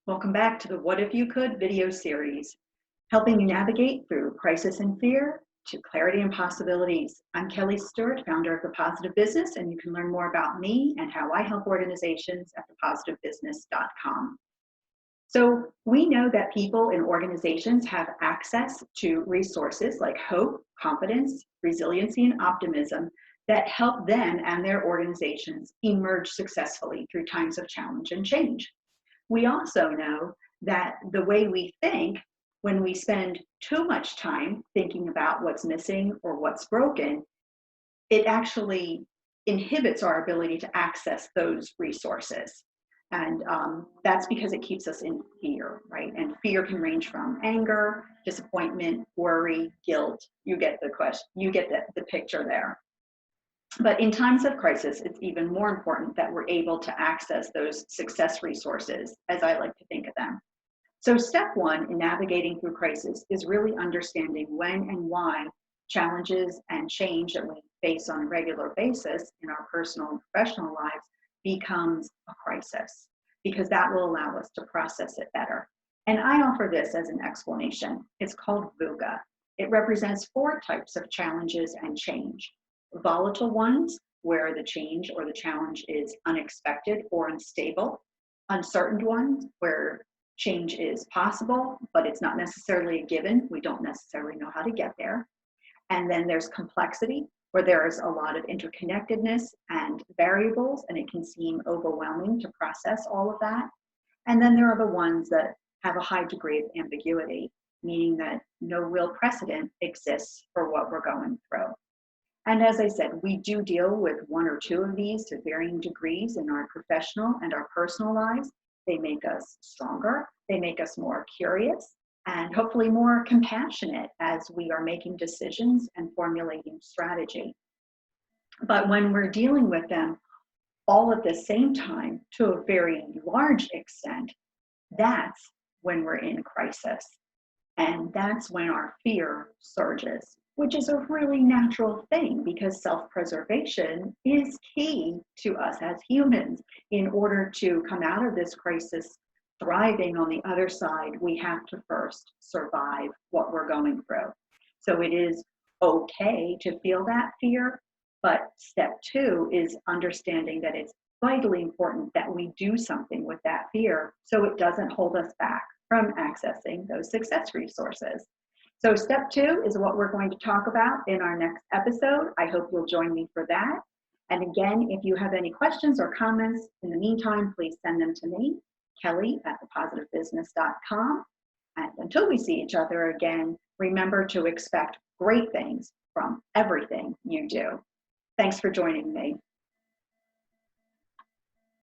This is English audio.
Welcome back to the What If You Could video series, helping you navigate through crisis and fear to clarity and possibilities. I'm Kelly Stewart, founder of The Positive Business, and you can learn more about me and how I help organizations at thepositivebusiness.com. So we know that people in organizations have access to resources like hope, confidence, resiliency, and optimism that help them and their organizations emerge successfully through times of challenge and change. We also know that the way we think, when we spend too much time thinking about what's missing or what's broken, it actually inhibits our ability to access those resources. And that's because it keeps us in fear, right? And fear can range from anger, disappointment, worry, guilt. You get the question, you get the picture there. But in times of crisis, it's even more important that we're able to access those success resources, as I like to think of them. So step one in navigating through crisis is really understanding when and why challenges and change that we face on a regular basis in our personal and professional lives becomes a crisis, because that will allow us to process it better. And I offer this as an explanation. It's called VUCA. It represents 4 types of challenges and change. Volatile ones, where the change or the challenge is unexpected or unstable. Uncertain ones, where change is possible, but it's not necessarily a given. We don't necessarily know how to get there. And then there's complexity, where there's a lot of interconnectedness and variables, and it can seem overwhelming to process all of that. And then there are the ones that have a high degree of ambiguity, meaning that no real precedent exists for what we're going through. And as I said, we do deal with 1 or 2 of these to varying degrees in our professional and our personal lives. They make us stronger, they make us more curious, and hopefully more compassionate as we are making decisions and formulating strategy. But when we're dealing with them all at the same time to a very large extent, that's when we're in crisis. And that's when our fear surges, which is a really natural thing, because self-preservation is key to us as humans. In order to come out of this crisis thriving on the other side, we have to first survive what we're going through. So it is okay to feel that fear, but step 2 is understanding that it's vitally important that we do something with that fear so it doesn't hold us back from accessing those success resources. So step 2 is what we're going to talk about in our next episode. I hope you'll join me for that. And again, if you have any questions or comments in the meantime, please send them to me, Kelly at thepositivebusiness.com. And until we see each other again, remember to expect great things from everything you do. Thanks for joining me.